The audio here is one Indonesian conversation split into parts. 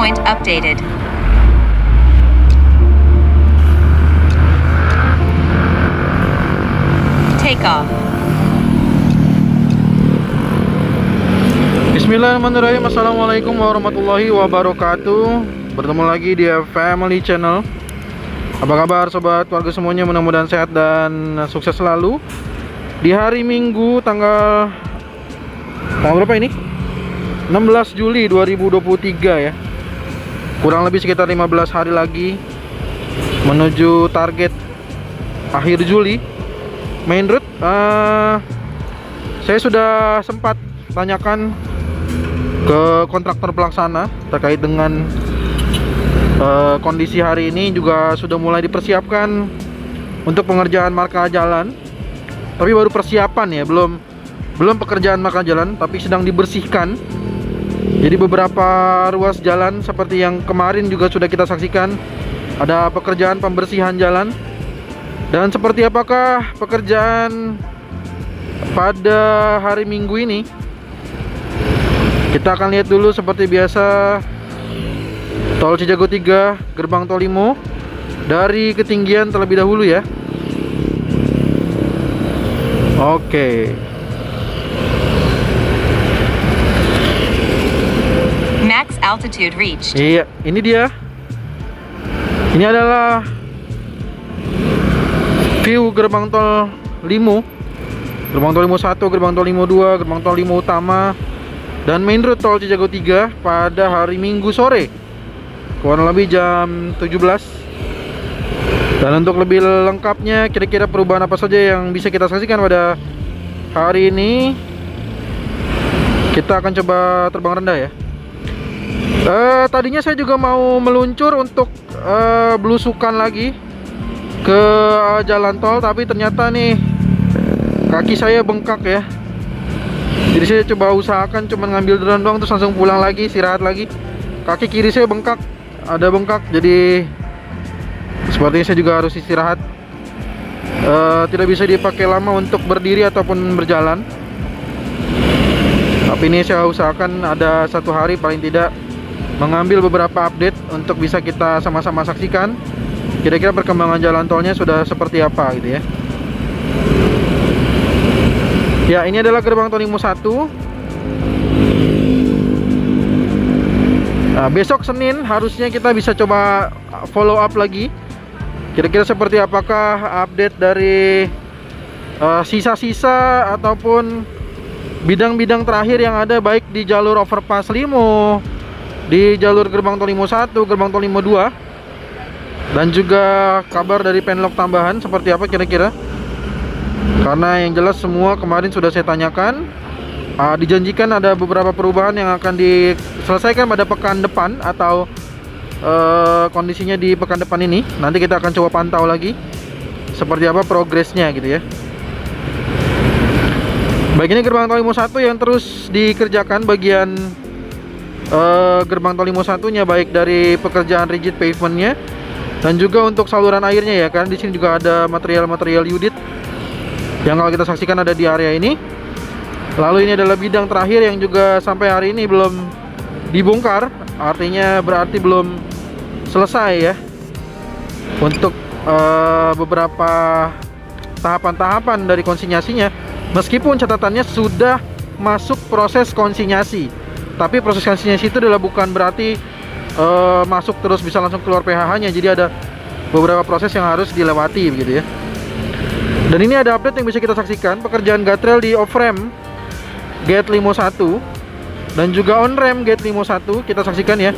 Waypoint updated. Take off. Bismillahirrahmanirrahim. Assalamualaikum warahmatullahi wabarakatuh. Bertemu lagi di Family Channel. Apa kabar sobat warga semuanya, mudah-mudahan sehat dan sukses selalu. Di hari Minggu tanggal berapa ini? 16 Juli 2023 ya. Kurang lebih sekitar 15 hari lagi menuju target akhir Juli. Main route saya sudah sempat tanyakan ke kontraktor pelaksana terkait dengan kondisi hari ini, juga sudah mulai dipersiapkan untuk pengerjaan marka jalan. Tapi baru persiapan ya, belum pekerjaan marka jalan, tapi sedang dibersihkan. Jadi beberapa ruas jalan seperti yang kemarin juga sudah kita saksikan, ada pekerjaan pembersihan jalan. Dan seperti apakah pekerjaan pada hari Minggu ini? Kita akan lihat dulu seperti biasa. Tol Cijago 3, gerbang tol Limo, dari ketinggian terlebih dahulu ya. Oke. Max altitude reached. Iya, ini dia. Ini adalah view gerbang tol Limo. Gerbang tol Limo 1, gerbang tol Limo 2, gerbang tol Limo utama, dan main road tol Cijago 3 pada hari Minggu sore, kurang lebih jam 17. Dan untuk lebih lengkapnya, kira-kira perubahan apa saja yang bisa kita saksikan pada hari ini, kita akan coba terbang rendah ya. Tadinya saya juga mau meluncur untuk belusukan lagi ke jalan tol, tapi ternyata nih kaki saya bengkak ya. Jadi saya coba usahakan cuma ngambil drone doang, terus langsung pulang lagi, istirahat lagi. Kaki kiri saya bengkak, ada bengkak, jadi sepertinya saya juga harus istirahat. Tidak bisa dipakai lama untuk berdiri ataupun berjalan. Tapi ini saya usahakan ada satu hari paling tidak mengambil beberapa update untuk bisa kita sama-sama saksikan kira-kira perkembangan jalan tolnya sudah seperti apa gitu ya. Ya, ini adalah gerbang tol Limo 1. Nah, besok Senin harusnya kita bisa coba follow up lagi. Kira-kira seperti apakah update dari sisa-sisa ataupun bidang-bidang terakhir yang ada, baik di jalur overpass Limo, di jalur gerbang tol Limo 1, gerbang tol Limo 2, dan juga kabar dari penlock tambahan seperti apa kira-kira. Karena yang jelas semua kemarin sudah saya tanyakan. Dijanjikan ada beberapa perubahan yang akan diselesaikan pada pekan depan, atau kondisinya di pekan depan ini. Nanti kita akan coba pantau lagi seperti apa progresnya gitu ya. Baik, ini gerbang tol Limo 1 yang terus dikerjakan bagian gerbang tol Limo 1-nya, baik dari pekerjaan rigid pavementnya dan juga untuk saluran airnya ya. Karena di sini juga ada material-material Yudit yang kalau kita saksikan ada di area ini. Lalu ini adalah bidang terakhir yang juga sampai hari ini belum dibongkar, artinya berarti belum selesai ya untuk beberapa tahapan-tahapan dari konsinyasinya. Meskipun catatannya sudah masuk proses konsinyasi, tapi proses konsinyasi itu adalah bukan berarti masuk terus bisa langsung keluar PHH-nya. Jadi ada beberapa proses yang harus dilewati begitu ya. Dan ini ada update yang bisa kita saksikan, pekerjaan guardrail di off-ramp gate Limo 1 dan juga on-ramp gate Limo 1 kita saksikan ya.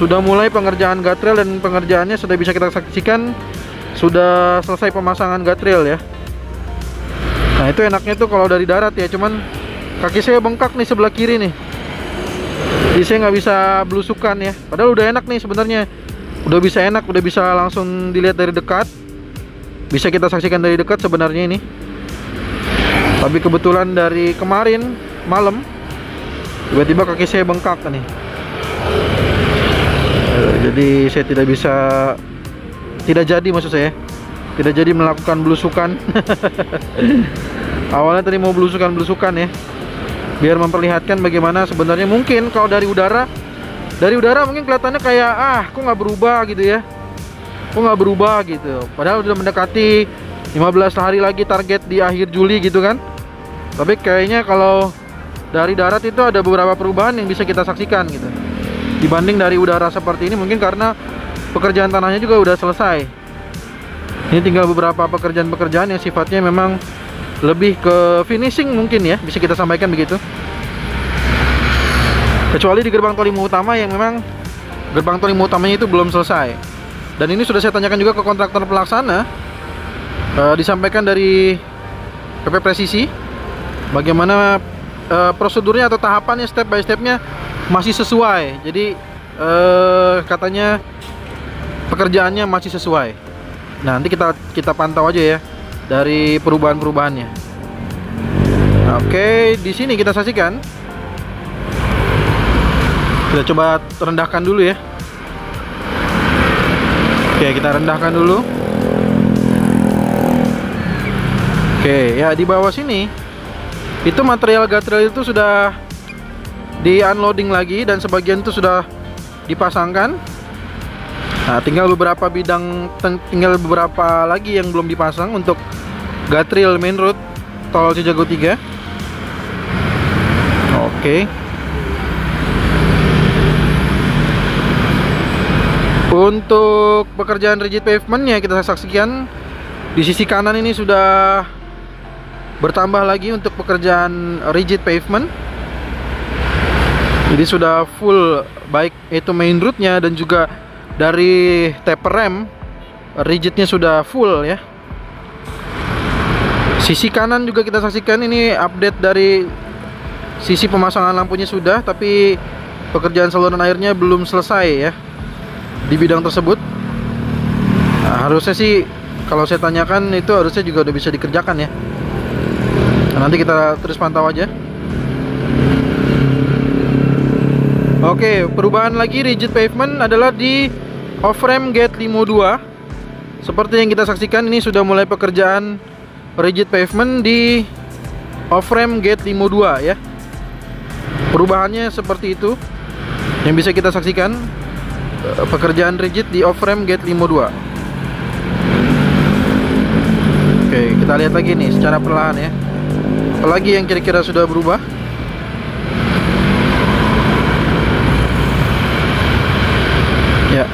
Sudah mulai pengerjaan guardrail dan pengerjaannya sudah bisa kita saksikan, sudah selesai pemasangan guardrail ya. Nah, itu enaknya tuh kalau dari darat ya, cuman kaki saya bengkak nih sebelah kiri nih. Jadi saya nggak bisa belusukan ya. Padahal udah enak nih sebenarnya. Udah bisa enak, udah bisa langsung dilihat dari dekat. Bisa kita saksikan dari dekat sebenarnya ini. Tapi kebetulan dari kemarin malam tiba-tiba kaki saya bengkak nih. Jadi saya tidak jadi maksud saya tidak jadi melakukan belusukan. Awalnya tadi mau belusukan ya, biar memperlihatkan bagaimana sebenarnya mungkin kalau dari udara Dari udara mungkin kelihatannya kayak kok nggak berubah gitu ya, kok nggak berubah gitu, padahal udah mendekati 15 hari lagi target di akhir Juli gitu kan. Tapi kayaknya kalau dari darat itu ada beberapa perubahan yang bisa kita saksikan gitu dibanding dari udara seperti ini. Mungkin karena pekerjaan tanahnya juga udah selesai. Ini tinggal beberapa pekerjaan-pekerjaan yang sifatnya memang lebih ke finishing mungkin ya, bisa kita sampaikan begitu. Kecuali di gerbang tol Lima Utama yang memang gerbang tol Lima Utamanya itu belum selesai. Dan ini sudah saya tanyakan juga ke kontraktor pelaksana, disampaikan dari PP Presisi bagaimana prosedurnya atau tahapannya step by stepnya masih sesuai. Jadi katanya pekerjaannya masih sesuai. Nah, nanti kita pantau aja ya dari perubahan-perubahannya. Oke, di sini kita saksikan. Kita coba rendahkan dulu ya. Oke, kita rendahkan dulu. Oke, ya di bawah sini itu material guardrail itu sudah di unloading lagi dan sebagian itu sudah dipasangkan. Nah, tinggal beberapa lagi yang belum dipasang untuk guardrail main road tol Cijago 3. Oke. Untuk pekerjaan rigid pavementnya kita saksikan di sisi kanan ini sudah bertambah lagi untuk pekerjaan rigid pavement. Jadi sudah full, baik itu main route-nya dan juga dari taper rem rigidnya sudah full ya. Sisi kanan juga kita saksikan ini update dari sisi pemasangan lampunya sudah, tapi pekerjaan saluran airnya belum selesai ya di bidang tersebut. Nah, harusnya sih kalau saya tanyakan itu harusnya juga udah bisa dikerjakan ya. Nah, nanti kita terus pantau aja. Oke, perubahan lagi rigid pavement adalah di off-ramp gate Limo 2. Seperti yang kita saksikan, ini sudah mulai pekerjaan rigid pavement di off-ramp gate Limo 2 ya. Perubahannya seperti itu yang bisa kita saksikan, pekerjaan rigid di off-ramp gate Limo 2. Oke, kita lihat lagi nih secara perlahan ya. Apalagi yang kira-kira sudah berubah. Ya.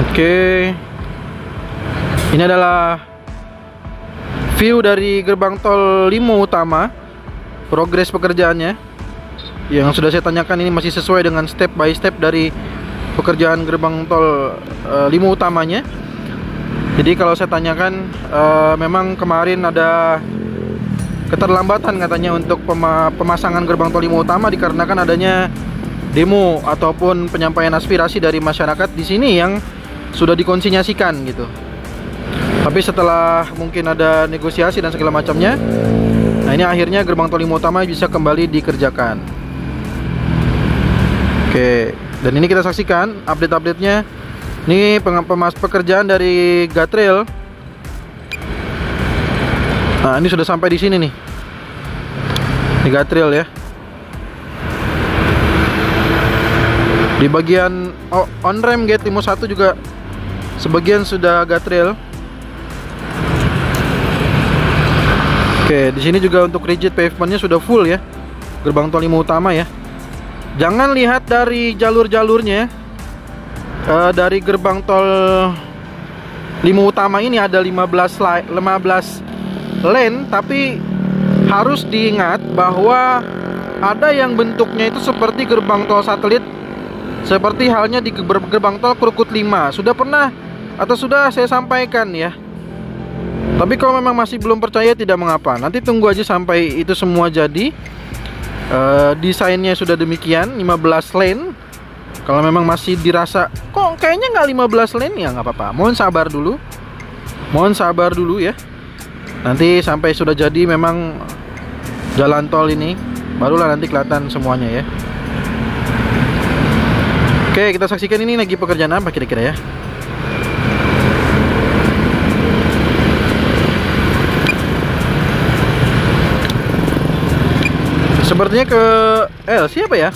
Oke. Ini adalah view dari gerbang tol Limo Utama. Progres pekerjaannya yang sudah saya tanyakan ini masih sesuai dengan step by step dari pekerjaan gerbang tol Limo Utamanya. Jadi kalau saya tanyakan, memang kemarin ada keterlambatan katanya untuk pemasangan gerbang tol Limo Utama dikarenakan adanya demo ataupun penyampaian aspirasi dari masyarakat di sini yang sudah dikonsinyasikan gitu. Tapi setelah mungkin ada negosiasi dan segala macamnya, nah ini akhirnya gerbang tol Limo Utama bisa kembali dikerjakan. Oke, dan ini kita saksikan update-update-nya. Ini pekerjaan dari guardrail. Nah, ini sudah sampai di sini nih. Di guardrail ya. Di bagian on-ramp gate Limo 1 juga sebagian sudah guardrail. Oke, di sini juga untuk rigid pavementnya sudah full ya. Gerbang tol Limo Utama ya. Jangan lihat dari jalur-jalurnya. Dari gerbang tol Limo Utama ini ada 15 lane, tapi harus diingat bahwa ada yang bentuknya itu seperti gerbang tol satelit, seperti halnya di gerbang tol Krukut 5. Sudah pernah atau sudah saya sampaikan ya. Tapi kalau memang masih belum percaya tidak mengapa, nanti tunggu aja sampai itu semua jadi. Desainnya sudah demikian, 15 lane. Kalau memang masih dirasa kok kayaknya nggak 15 lane, ya nggak apa-apa. Mohon sabar dulu ya. Nanti sampai sudah jadi memang jalan tol ini, barulah nanti kelihatan semuanya ya. Oke, kita saksikan ini lagi pekerjaan apa kira-kira ya. Sepertinya ke LC apa ya?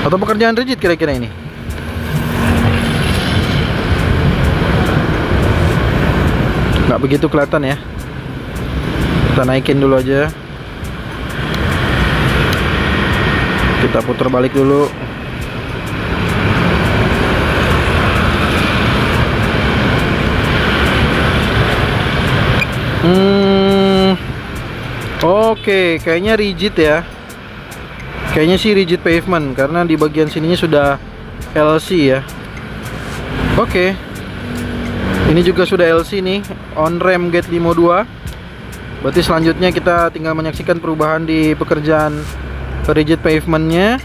Atau pekerjaan rigid kira-kira ini? Nggak begitu kelihatan ya. Kita naikin dulu aja. Kita putar balik dulu. Oke, kayaknya rigid ya. Kayaknya sih rigid pavement karena di bagian sininya sudah LC ya. Oke. Ini juga sudah LC nih, on rem gate limo 2. Berarti selanjutnya kita tinggal menyaksikan perubahan di pekerjaan rigid pavementnya.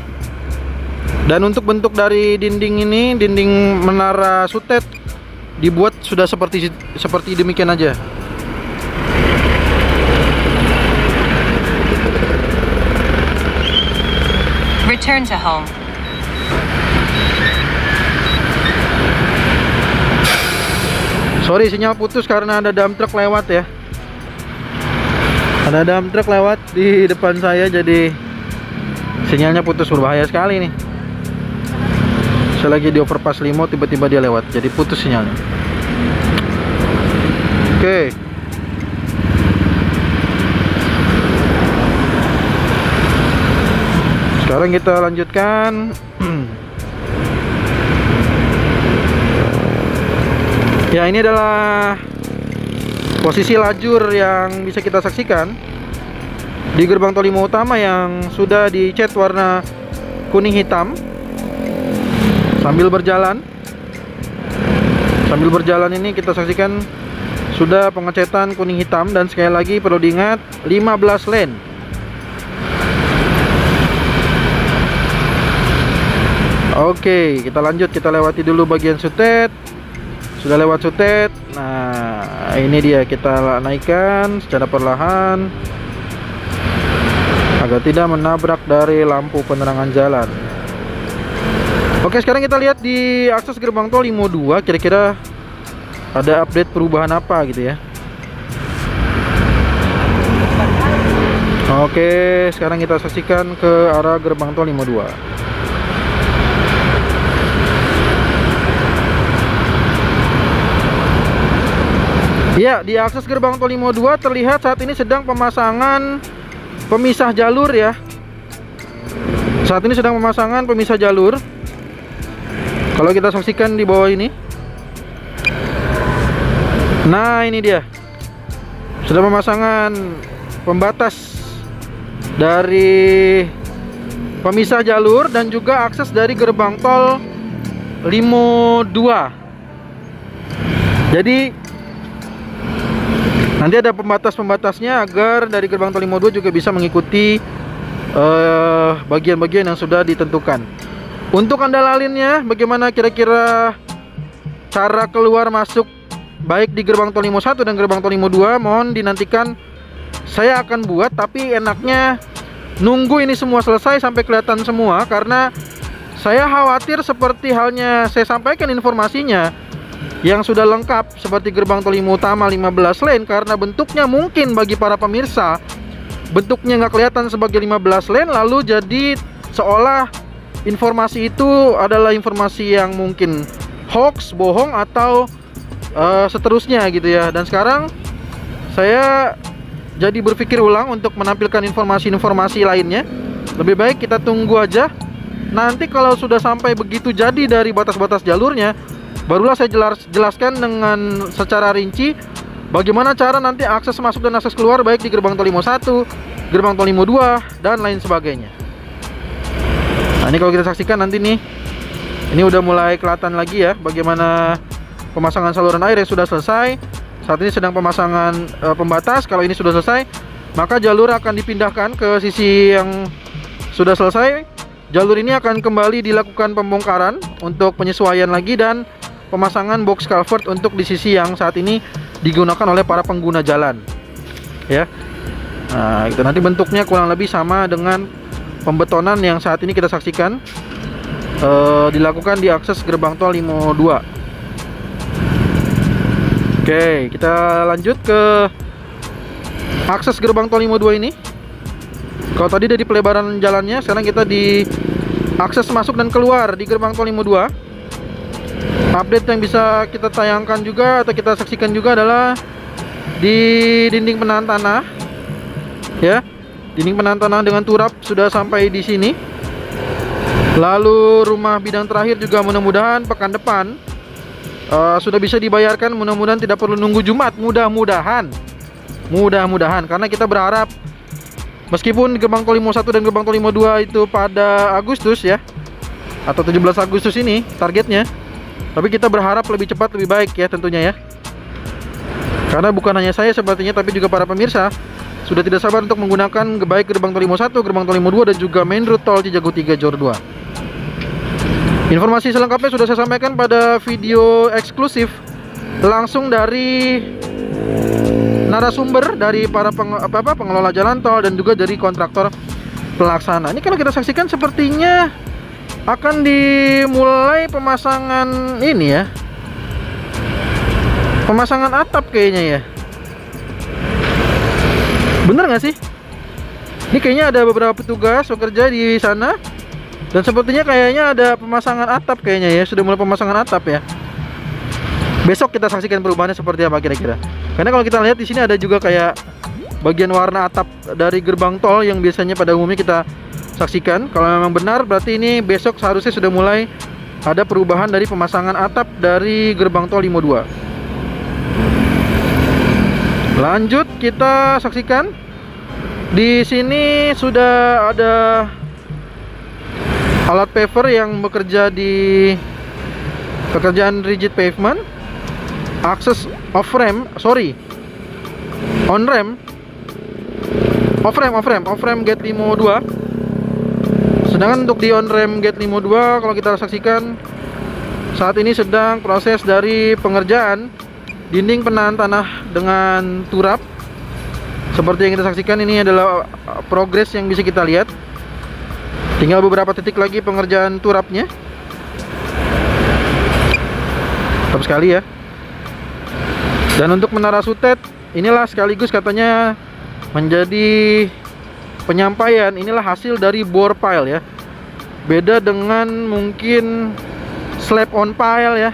Dan untuk bentuk dari dinding ini, dinding menara sutet dibuat sudah seperti demikian aja. Return to home. Sorry, sinyal putus karena ada dump truck lewat ya. Ada dump truck lewat di depan saya, jadi sinyalnya putus, berbahaya sekali nih. Saya lagi di overpass limo, tiba-tiba dia lewat, jadi putus sinyalnya. Oke. Sekarang kita lanjutkan. Ya, ini adalah posisi lajur yang bisa kita saksikan di gerbang tol limo utama yang sudah dicat warna kuning hitam. Sambil berjalan ini kita saksikan sudah pengecetan kuning hitam, dan sekali lagi perlu diingat 15 lane. Oke, kita lanjut, kita lewati dulu bagian sutet. Sudah lewat sutet. Nah, ini dia, kita naikkan secara perlahan agar tidak menabrak dari lampu penerangan jalan. Oke, sekarang kita lihat di akses gerbang tol limo 2 kira-kira ada update perubahan apa gitu ya. Oke, sekarang kita saksikan ke arah gerbang tol limo 2. Ya, di akses gerbang tol limo 2 terlihat saat ini sedang pemasangan pemisah jalur ya. Saat ini sedang pemasangan pemisah jalur. Kalau kita saksikan di bawah ini. Nah, ini dia. Sudah pemasangan pembatas dari pemisah jalur dan juga akses dari gerbang tol limo 2. Jadi nanti ada pembatas-pembatasnya agar dari gerbang tol limo 2 juga bisa mengikuti bagian-bagian yang sudah ditentukan. Untuk Anda lalinnya, bagaimana kira-kira cara keluar masuk baik di gerbang tol limo 1 dan gerbang tol limo 2, mohon dinantikan. Saya akan buat, tapi enaknya nunggu ini semua selesai sampai kelihatan semua, karena saya khawatir seperti halnya saya sampaikan informasinya yang sudah lengkap seperti gerbang tol limo utama 15 lane, karena bentuknya mungkin bagi para pemirsa bentuknya nggak kelihatan sebagai 15 lane, lalu jadi seolah informasi itu adalah informasi yang mungkin hoax, bohong, atau seterusnya gitu ya. Dan sekarang saya jadi berpikir ulang untuk menampilkan informasi-informasi lainnya. Lebih baik kita tunggu aja. Nanti kalau sudah sampai begitu jadi dari batas-batas jalurnya, barulah saya jelaskan dengan secara rinci bagaimana cara nanti akses masuk dan akses keluar baik di gerbang tol limo 1, gerbang tol limo 2, dan lain sebagainya. Nah, ini kalau kita saksikan nanti nih, ini udah mulai kelihatan lagi ya bagaimana pemasangan saluran air yang sudah selesai. Saat ini sedang pemasangan pembatas. Kalau ini sudah selesai, maka jalur akan dipindahkan ke sisi yang sudah selesai. Jalur ini akan kembali dilakukan pembongkaran untuk penyesuaian lagi dan pemasangan box culvert untuk di sisi yang saat ini digunakan oleh para pengguna jalan ya. Nah, itu nanti bentuknya kurang lebih sama dengan pembetonan yang saat ini kita saksikan dilakukan di akses gerbang tol limo 2. Oke, kita lanjut ke akses gerbang tol Limo 2 ini. Kalau tadi dari pelebaran jalannya, sekarang kita di akses masuk dan keluar di gerbang tol Limo 2. Update yang bisa kita tayangkan juga atau kita saksikan juga adalah di dinding penahan tanah, ya. Dinding penahan tanah dengan turap sudah sampai di sini. Lalu rumah bidang terakhir juga mudah-mudahan pekan depan sudah bisa dibayarkan. Mudah-mudahan tidak perlu nunggu Jumat. Mudah-mudahan karena kita berharap meskipun gerbang tol Limo 1 dan gerbang tol Limo 2 itu pada Agustus ya, atau 17 Agustus ini targetnya, tapi kita berharap lebih cepat lebih baik ya tentunya ya. Karena bukan hanya saya sepertinya, tapi juga para pemirsa sudah tidak sabar untuk menggunakan baik gerbang tol Limo 1, gerbang tol Limo 2 dan juga main route tol Cijago 3 Jor 2. Informasi selengkapnya sudah saya sampaikan pada video eksklusif langsung dari narasumber dari para pengelola jalan tol dan juga dari kontraktor pelaksana. Ini kalau kita saksikan sepertinya akan dimulai pemasangan ini ya, pemasangan atap kayaknya ya. Bener nggak sih? Ini kayaknya ada beberapa petugas bekerja di sana dan sepertinya kayaknya ada pemasangan atap kayaknya ya, sudah mulai pemasangan atap ya. Besok kita saksikan perubahannya seperti apa kira-kira. Karena kalau kita lihat di sini ada juga kayak bagian warna atap dari gerbang tol yang biasanya pada umumnya kita saksikan. Kalau memang benar berarti ini besok seharusnya sudah mulai ada perubahan dari pemasangan atap dari gerbang tol Limo 2. Lanjut kita saksikan. Di sini sudah ada alat paver yang bekerja di pekerjaan rigid pavement. Akses off ramp gate Limo 2. Sedangkan untuk di on ramp gate Limo 2 kalau kita saksikan saat ini sedang proses dari pengerjaan dinding penahan tanah dengan turap. Seperti yang kita saksikan, ini adalah progres yang bisa kita lihat. Tinggal beberapa titik lagi pengerjaan turapnya. Mantap sekali ya. Dan untuk menara sutet, inilah sekaligus katanya menjadi penyampaian, inilah hasil dari bore pile ya. Beda dengan mungkin slab on pile ya.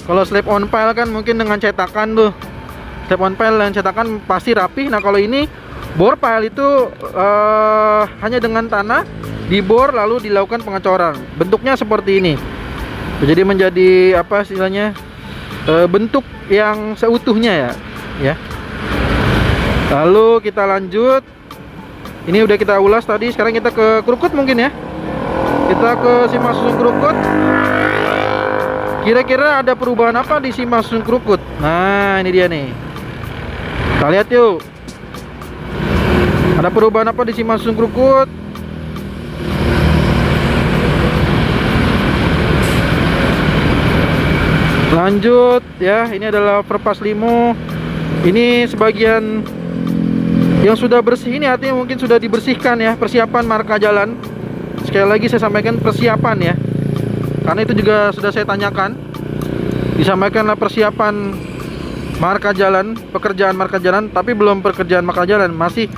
Kalau slab on pile kan mungkin dengan cetakan tuh. Slab on pile dan cetakan pasti rapi. Nah kalau ini bore pile itu hanya dengan tanah dibor lalu dilakukan pengecoran. Bentuknya seperti ini. Jadi menjadi apa istilahnya, bentuk yang seutuhnya ya. Lalu kita lanjut. Ini udah kita ulas tadi. Sekarang kita ke Krukut mungkin ya. Kita ke Simpang Susun Krukut. Kira-kira ada perubahan apa di Simpang Susun Krukut? Nah ini dia nih. Kita lihat yuk. Ada perubahan apa di Simpang Susun Krukut? Lanjut ya, ini adalah overpass Limo. Ini sebagian yang sudah bersih, ini artinya mungkin sudah dibersihkan ya, persiapan marka jalan. Sekali lagi saya sampaikan persiapan ya, karena itu juga sudah saya tanyakan. Disampaikanlah persiapan marka jalan, pekerjaan marka jalan, tapi belum pekerjaan marka jalan, masih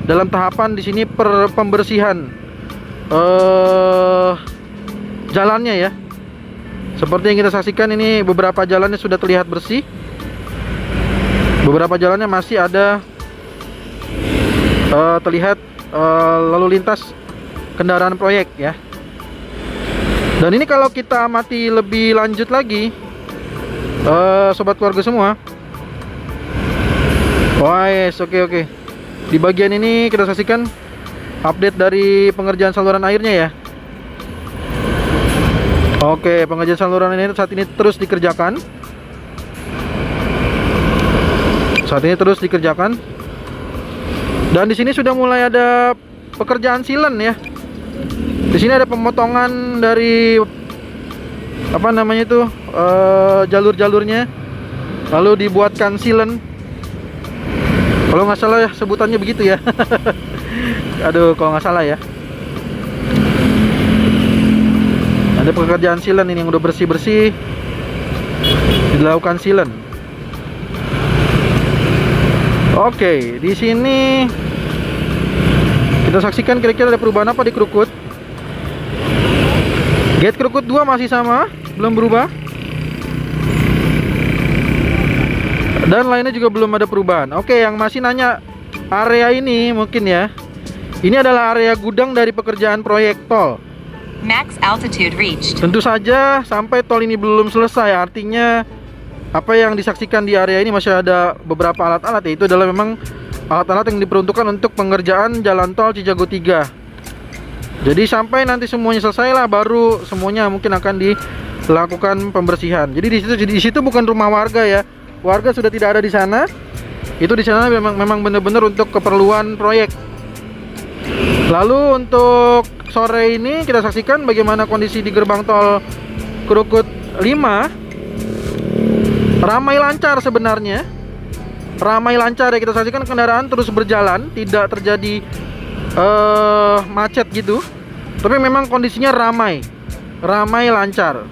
dalam tahapan di sini pembersihan jalannya ya. Seperti yang kita saksikan, ini beberapa jalannya sudah terlihat bersih. Beberapa jalannya masih ada terlihat lalu lintas kendaraan proyek ya. Dan ini kalau kita amati lebih lanjut lagi, sobat keluarga semua. Wah yes, oke. Di bagian ini kita saksikan update dari pengerjaan saluran airnya ya. Oke, pengerjaan saluran ini saat ini terus dikerjakan. Dan di sini sudah mulai ada pekerjaan silen ya. Di sini ada pemotongan dari apa namanya itu, jalur-jalurnya, lalu dibuatkan silen. Kalau nggak salah ya sebutannya begitu ya. Aduh, kalau nggak salah ya. Ada pekerjaan silen ini yang udah bersih-bersih, dilakukan silen. Oke, di sini kita saksikan kira-kira ada perubahan apa di Krukut. Gate Krukut 2 masih sama, belum berubah. Dan lainnya juga belum ada perubahan. Oke, yang masih nanya area ini mungkin ya. Ini adalah area gudang dari pekerjaan proyek tol. Max altitude reached. Tentu saja sampai tol ini belum selesai, artinya apa yang disaksikan di area ini masih ada beberapa alat-alat, yaitu adalah memang alat-alat yang diperuntukkan untuk pengerjaan jalan tol Cijago 3. Jadi sampai nanti semuanya selesai lah, baru semuanya mungkin akan dilakukan pembersihan. Jadi di situ bukan rumah warga ya. Warga sudah tidak ada di sana. Itu di sana memang benar-benar untuk keperluan proyek. Lalu untuk sore ini kita saksikan bagaimana kondisi di gerbang tol Krukut 5. Ramai lancar sebenarnya. Ramai lancar ya, kita saksikan kendaraan terus berjalan, tidak terjadi macet gitu. Tapi memang kondisinya ramai lancar.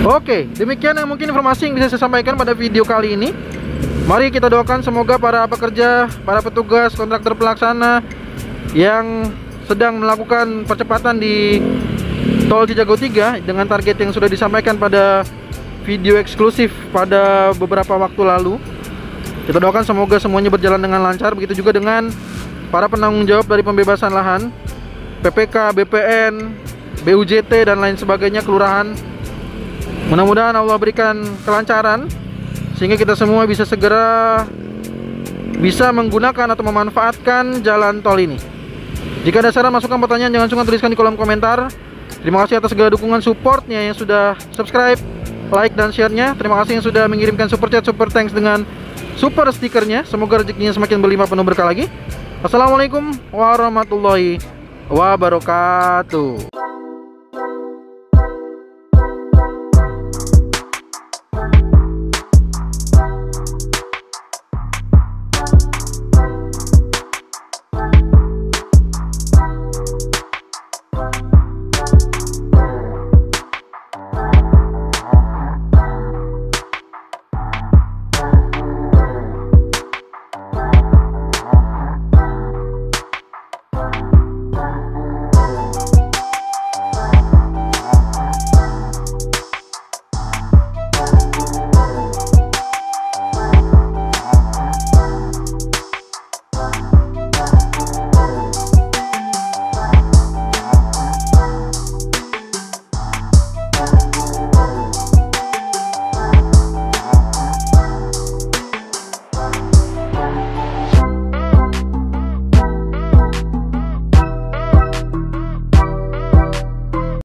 Oke, demikian yang mungkin informasi yang bisa saya sampaikan pada video kali ini. Mari kita doakan semoga para pekerja, para petugas, kontraktor pelaksana yang sedang melakukan percepatan di tol Cijago 3 dengan target yang sudah disampaikan pada video eksklusif pada beberapa waktu lalu. Kita doakan semoga semuanya berjalan dengan lancar. Begitu juga dengan para penanggung jawab dari pembebasan lahan, PPK, BPN, BUJT dan lain sebagainya, kelurahan. Mudah-mudahan Allah berikan kelancaran sehingga kita semua bisa segera bisa menggunakan atau memanfaatkan jalan tol ini. Jika ada saran, masukan, pertanyaan, jangan sungkan tuliskan di kolom komentar. Terima kasih atas segala dukungan supportnya yang sudah subscribe, like dan share-nya. Terima kasih yang sudah mengirimkan super chat, super thanks dengan super stikernya. Semoga rezekinya semakin berlimpah penuh berkah lagi. Assalamualaikum warahmatullahi wabarakatuh.